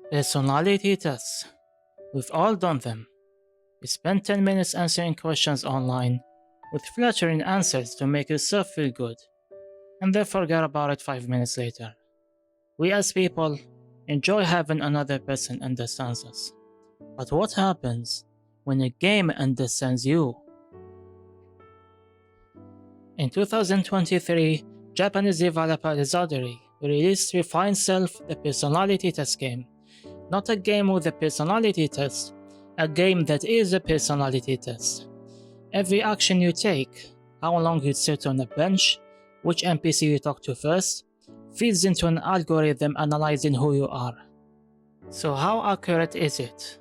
Personality tests. We've all done them. We spend 10 minutes answering questions online with flattering answers to make yourself feel good, and then forget about it 5 minutes later. We as people enjoy having another person understands us. But what happens when a game understands you? In 2023, Japanese developer Rizadori released Refined Self, the personality test game. Not a game with a personality test, a game that is a personality test. Every action you take, how long you sit on a bench, which NPC you talk to first, feeds into an algorithm analyzing who you are. So how accurate is it?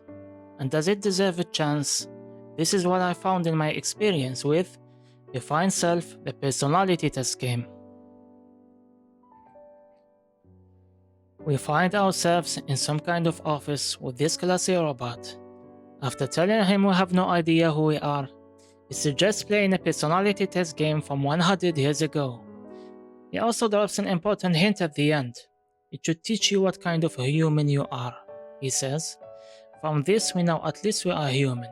And does it deserve a chance? This is what I found in my experience with Define Self, the personality test game. We find ourselves in some kind of office with this classy robot. After telling him we have no idea who we are, he suggests playing a personality test game from 100 years ago. He also drops an important hint at the end. It should teach you what kind of a human you are, he says. From this we know at least we are human.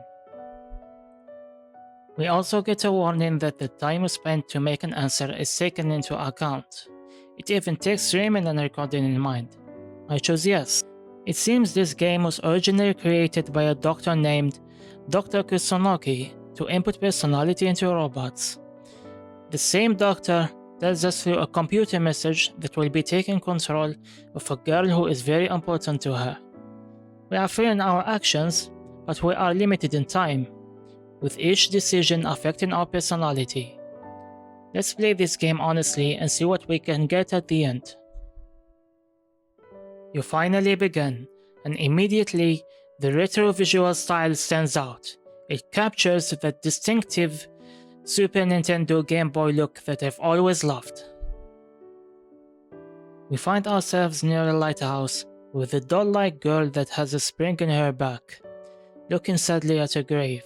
We also get a warning that the time we spent to make an answer is taken into account. It even takes streaming and recording in mind. I chose yes. It seems this game was originally created by a doctor named Dr. Kusunoki to input personality into robots. The same doctor tells us through a computer message that we'll be taking control of a girl who is very important to her. We are free in our actions, but we are limited in time, with each decision affecting our personality. Let's play this game honestly and see what we can get at the end. You finally begin, and immediately the retro visual style stands out. It captures that distinctive Super Nintendo Game Boy look that I've always loved. We find ourselves near a lighthouse with a doll-like girl that has a spring in her back, looking sadly at her grave.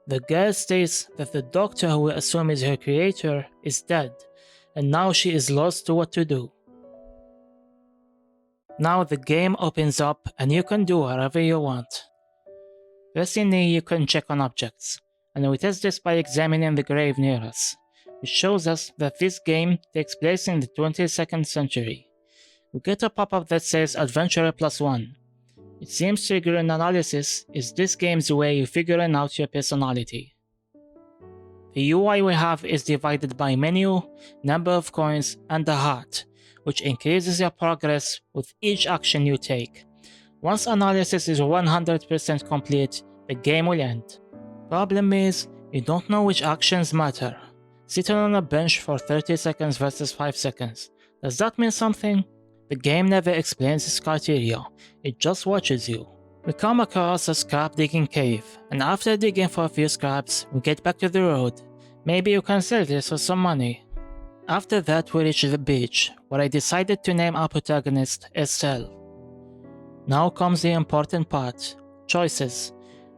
The girl states that the doctor who we assume is her creator is dead, and now she is lost to what to do. Now the game opens up and you can do whatever you want. Firstly, you can check on objects, and we test this by examining the grave near us, which shows us that this game takes place in the 22nd century. We get a pop-up that says Adventurer +1. It seems triggering analysis is this game's way of figuring out your personality. The UI we have is divided by menu, number of coins, and a heart, which increases your progress with each action you take. Once analysis is 100% complete, the game will end. Problem is, you don't know which actions matter. Sitting on a bench for 30 seconds versus 5 seconds. Does that mean something? The game never explains its criteria, it just watches you. We come across a scrap digging cave, and after digging for a few scraps, we get back to the road. Maybe you can sell this for some money. After that we reach the beach, where I decided to name our protagonist Estelle. Now comes the important part, choices.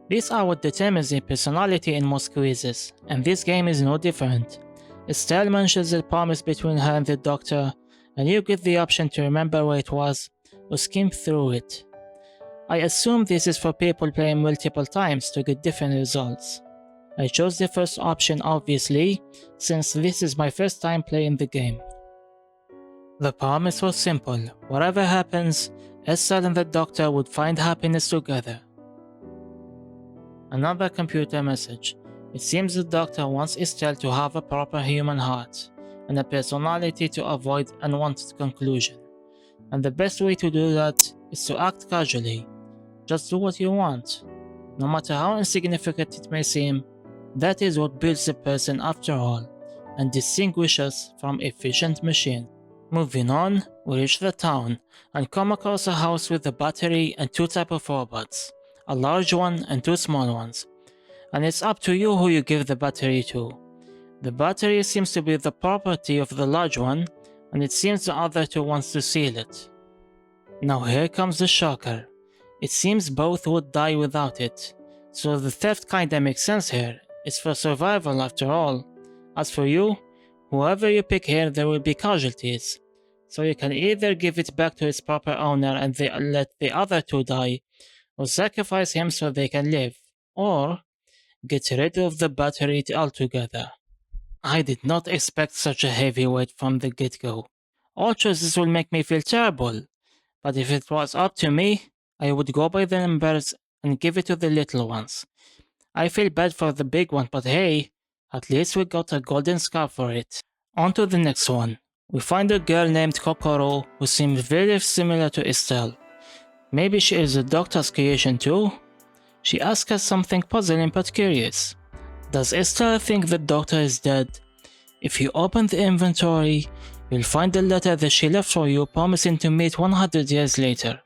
These are what determines the personality in most quizzes, and this game is no different. Estelle mentions the promise between her and the doctor, and you get the option to remember where it was, or skim through it. I assume this is for people playing multiple times to get different results. I chose the first option obviously, since this is my first time playing the game. The promise was simple, whatever happens, Estelle and the doctor would find happiness together. Another computer message. It seems the doctor wants Estelle to have a proper human heart, and a personality to avoid unwanted conclusion. And the best way to do that is to act casually. Just do what you want. No matter how insignificant it may seem, that is what builds a person after all, and distinguishes from efficient machines. Moving on, we reach the town, and come across a house with a battery and two types of robots, a large one and two small ones. And it's up to you who you give the battery to. The battery seems to be the property of the large one, and it seems the other two wants to steal it. Now here comes the shocker. It seems both would die without it, so the theft kinda makes sense here. It's for survival after all. As for you, whoever you pick here there will be casualties. so you can either give it back to its proper owner and let the other two die, or sacrifice him so they can live, or get rid of the battery altogether. I did not expect such a heavy weight from the get-go. All choices will make me feel terrible, but if it was up to me, I would go by the numbers and give it to the little ones. I feel bad for the big one, but hey, at least we got a golden scar for it. On to the next one. We find a girl named Kokoro who seems very similar to Estelle. Maybe she is a doctor's creation too? She asks us something puzzling but curious. Does Estelle think the doctor is dead? If you open the inventory, you'll find a letter that she left for you promising to meet 100 years later.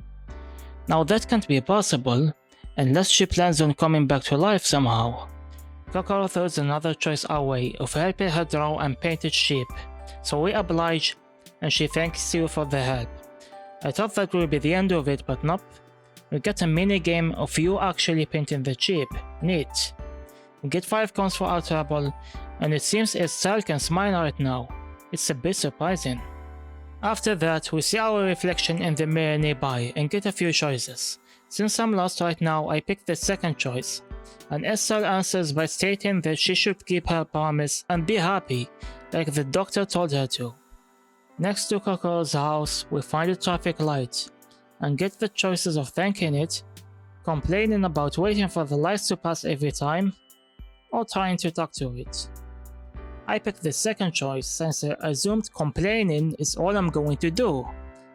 Now that can't be possible, unless she plans on coming back to life somehow. Kokoro throws another choice our way of helping her draw and painted sheep, so we oblige and she thanks you for the help. I thought that would be the end of it, but nope. We get a mini game of you actually painting the sheep. Neat. We get 5 coins for our trouble, and it seems Estelle can smile right now. It's a bit surprising. After that, we see our reflection in the mirror nearby and get a few choices. Since I'm lost right now, I pick the second choice, and Estelle answers by stating that she should keep her promise and be happy, like the doctor told her to. Next to Kokoro's house, we find a traffic light, and get the choices of thanking it, complaining about waiting for the lights to pass every time, or trying to talk to it. I picked the second choice since I assumed complaining is all I'm going to do,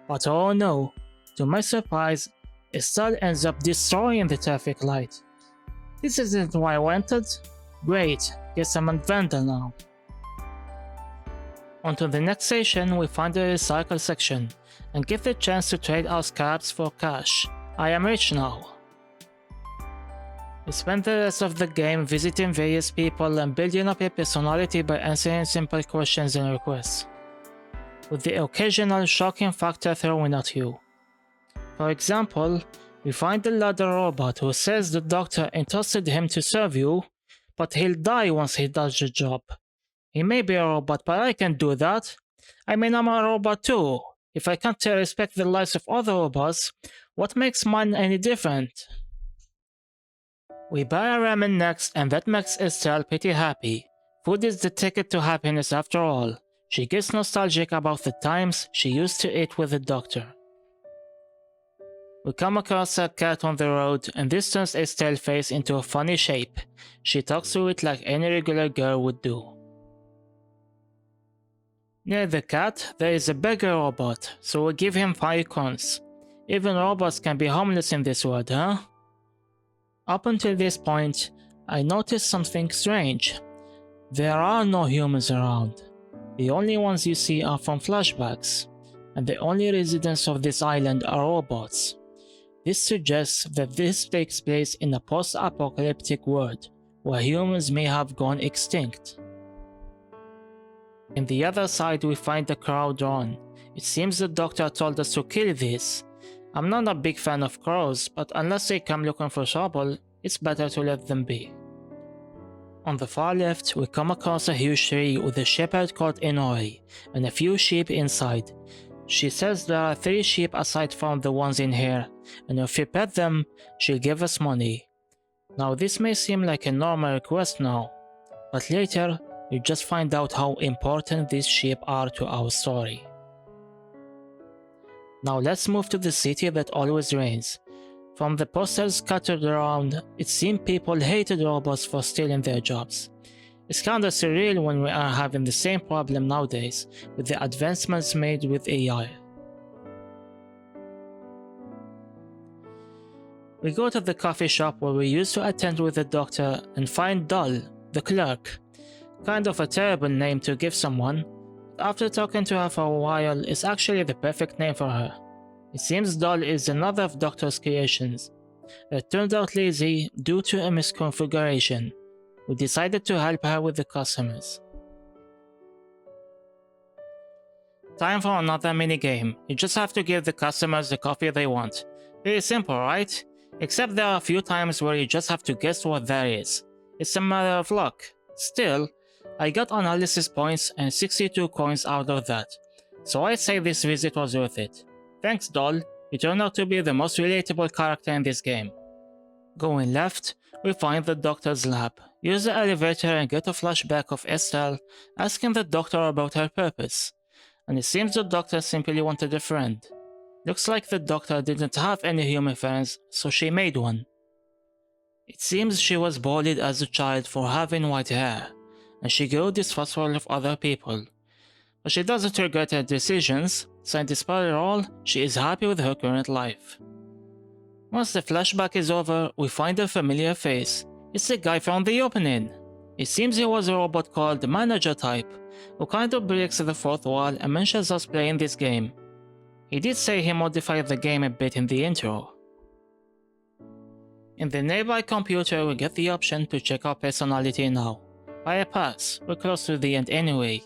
but oh no, to my surprise, Estelle ends up destroying the traffic light. This isn't what I wanted? Great, guess I'm a vandal now. Onto the next station, we find the recycle section, and get the chance to trade our scraps for cash. I am rich now. We spend the rest of the game visiting various people and building up your personality by answering simple questions and requests, with the occasional shocking factor thrown at you. For example, we find the ladder robot who says the doctor entrusted him to serve you, but he'll die once he does the job. He may be a robot, but I can do that. I mean, I'm a robot too. If I can't respect the lives of other robots, what makes mine any different? We buy a ramen next, and that makes Estelle pretty happy. Food is the ticket to happiness after all. She gets nostalgic about the times she used to eat with the doctor. We come across a cat on the road, and this turns Estelle's face into a funny shape. She talks to it like any regular girl would do. Near the cat, there is a beggar robot, so we give him 5 coins. Even robots can be homeless in this world, huh? Up until this point, I noticed something strange. There are no humans around. The only ones you see are from flashbacks, and the only residents of this island are robots. This suggests that this takes place in a post-apocalyptic world, where humans may have gone extinct. In the other side, we find the crow drone. It seems the doctor told us to kill this. I'm not a big fan of crows, but unless they come looking for trouble, it's better to let them be. On the far left, we come across a huge tree with a shepherd called Inori, and a few sheep inside. She says there are 3 sheep aside from the ones in here, and if we pet them, she'll give us money. Now this may seem like a normal request now, but later, you just find out how important these sheep are to our story. Now let's move to the city that always rains. From the posters scattered around, it seemed people hated robots for stealing their jobs. It's kinda surreal when we are having the same problem nowadays with the advancements made with AI. We go to the coffee shop where we used to attend with the doctor and find Doll, the clerk. Kind of a terrible name to give someone. After talking to her for a while, it's actually the perfect name for her. It seems Doll is another of Doctor's creations that turned out lazy due to a misconfiguration. We decided to help her with the customers. Time for another minigame. You just have to give the customers the coffee they want. Very simple, right? Except there are a few times where you just have to guess what that is. It's a matter of luck. Still, I got analysis points and 62 coins out of that. So I say this visit was worth it. Thanks, doll. You turned out to be the most relatable character in this game. Going left, we find the doctor's lab. Use the elevator and get a flashback of Estelle asking the doctor about her purpose. And it seems the doctor simply wanted a friend. Looks like the doctor didn't have any human friends, so she made one. It seems she was bullied as a child for having white hair, and she grew distrustful of other people. But she doesn't regret her decisions, so despite it all, she is happy with her current life. Once the flashback is over, we find a familiar face. It's the guy from the opening. It seems he was a robot called the Manager type, who kind of breaks the fourth wall and mentions us playing this game. He did say he modified the game a bit in the intro. In the nearby computer, we get the option to check our personality now. By a pass, we're close to the end anyway.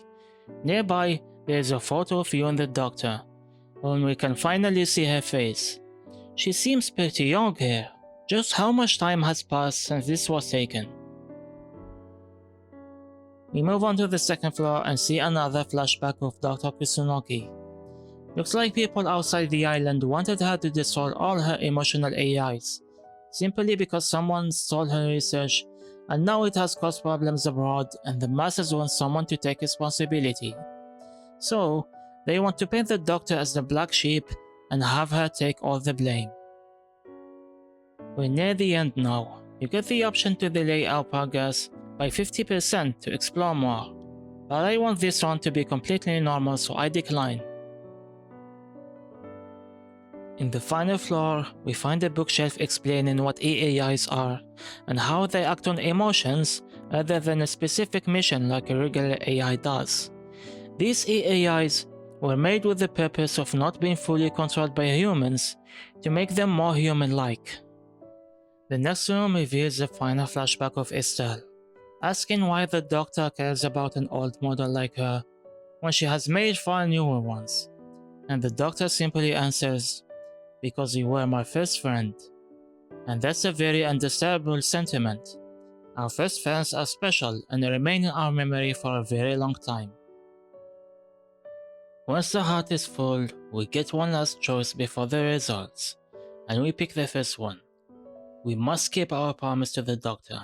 Nearby, there is a photo of you and the doctor, when we can finally see her face. She seems pretty young here. Just how much time has passed since this was taken? We move on to the second floor and see another flashback of Dr. Kusunoki. Looks like people outside the island wanted her to destroy all her emotional AIs, simply because someone stole her research, and now it has caused problems abroad and the masses want someone to take responsibility. So, they want to paint the doctor as the black sheep and have her take all the blame. We're near the end now. You get the option to delay our progress by 50% to explore more, but I want this run to be completely normal, so I decline. In the final floor, we find a bookshelf explaining what EAIs are and how they act on emotions rather than a specific mission like a regular AI does. These EAIs were made with the purpose of not being fully controlled by humans to make them more human-like. The next room reveals the final flashback of Estelle, asking why the doctor cares about an old model like her when she has made far newer ones, and the doctor simply answers, "Because you were my first friend." And that's a very understandable sentiment. Our first friends are special and remain in our memory for a very long time. Once the heart is full, we get one last choice before the results, and we pick the first one. We must keep our promise to the doctor.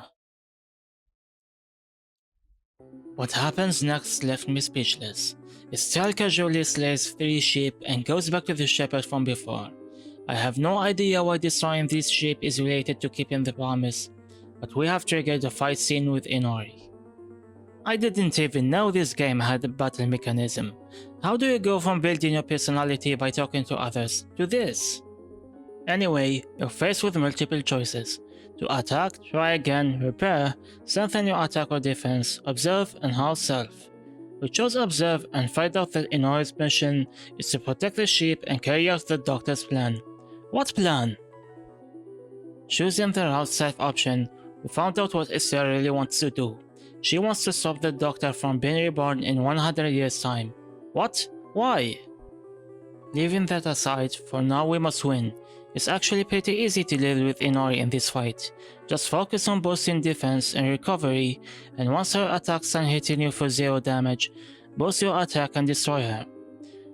What happens next left me speechless. Estelle casually slays 3 sheep and goes back to the shepherd from before. I have no idea why destroying these sheep is related to keeping the promise, but we have triggered a fight scene with Inori. I didn't even know this game had a battle mechanism. How do you go from building your personality by talking to others to this? Anyway, you're faced with multiple choices. To attack, try again, repair, strengthen your attack or defense, observe, and house self. We chose observe and find out that Inori's mission is to protect the sheep and carry out the doctor's plan. What plan? Choosing the house self option, we found out what Estelle really wants to do. She wants to stop the doctor from being reborn in 100 years' time. What? Why? Leaving that aside, for now we must win. It's actually pretty easy to deal with Inori in this fight. Just focus on boosting defense and recovery, and once her attacks start hitting you for 0 damage, boost your attack and destroy her.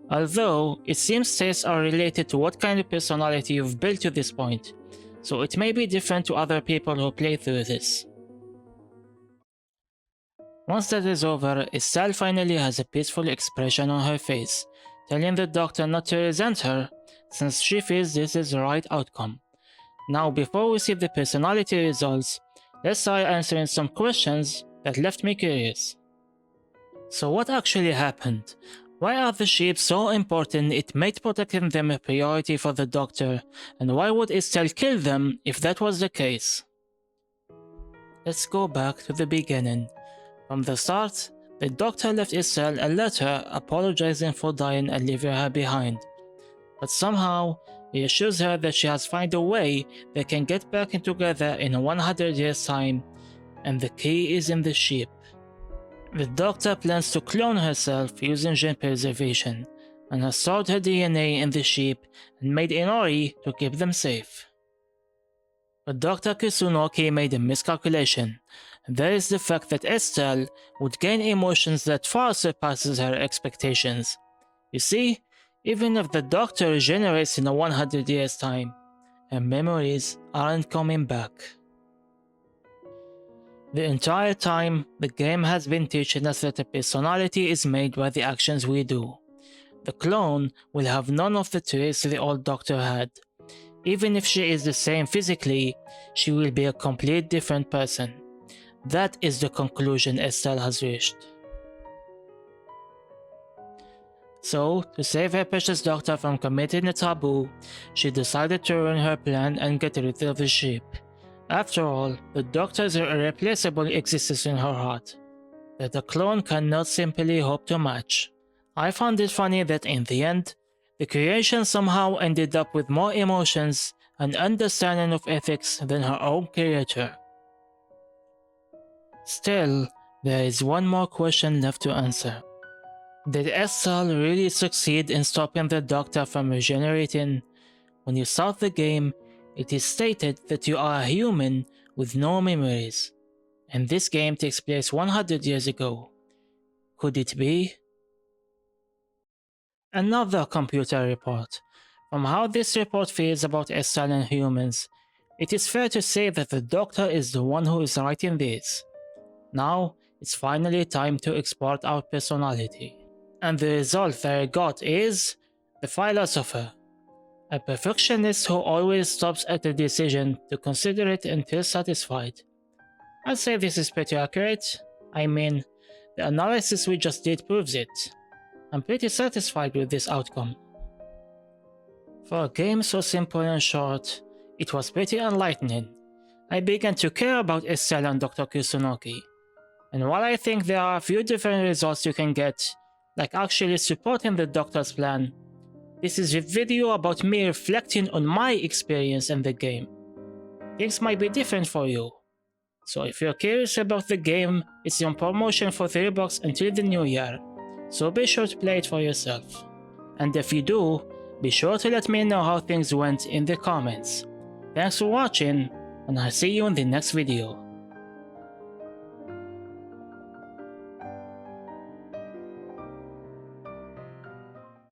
Although, it seems stats are related to what kind of personality you've built to this point, so it may be different to other people who play through this. Once that is over, Estelle finally has a peaceful expression on her face, telling the doctor not to resent her, since she feels this is the right outcome. Now, before we see the personality results, let's try answering some questions that left me curious. So what actually happened? Why are the sheep so important it made protecting them a priority for the doctor, and why would Estelle kill them if that was the case? Let's go back to the beginning. From the start, the doctor left Estelle a letter apologizing for dying and leaving her behind. But somehow, he assures her that she has found a way they can get back together in 100 years' time, and the key is in the sheep. The doctor plans to clone herself using gene preservation, and has stored her DNA in the sheep and made Inori to keep them safe. But Dr. Kusunoki made a miscalculation, and that is the fact that Estelle would gain emotions that far surpasses her expectations. You see, even if the Doctor regenerates in 100 years' time, her memories aren't coming back. The entire time, the game has been teaching us that a personality is made by the actions we do. The clone will have none of the traits the old Doctor had. Even if she is the same physically, she will be a complete different person. That is the conclusion Estelle has reached. So, to save her precious Doctor from committing a taboo, she decided to ruin her plan and get rid of the ship. After all, the Doctor is an irreplaceable existence in her heart that a clone cannot simply hope to match. I found it funny that in the end, the creation somehow ended up with more emotions and understanding of ethics than her own creator. Still, there is one more question left to answer. Did Estelle really succeed in stopping the Doctor from regenerating? When you start the game, it is stated that you are a human with no memories, and this game takes place 100 years ago. Could it be? Another computer report. From how this report feels about Estelle and humans, it is fair to say that the Doctor is the one who is writing this. Now, it's finally time to export our personality. And the result that I got is the philosopher, a perfectionist who always stops at a decision to consider it until satisfied. I'd say this is pretty accurate. I mean, the analysis we just did proves it. I'm pretty satisfied with this outcome. For a game so simple and short, it was pretty enlightening. I began to care about Estelle and Dr. Kusunoki. And while I think there are a few different results you can get, like actually supporting the Doctor's plan, this is a video about me reflecting on my experience in the game. Things might be different for you. So if you're curious about the game, it's on promotion for $3 until the new year, so be sure to play it for yourself. And if you do, be sure to let me know how things went in the comments. Thanks for watching, and I'll see you in the next video.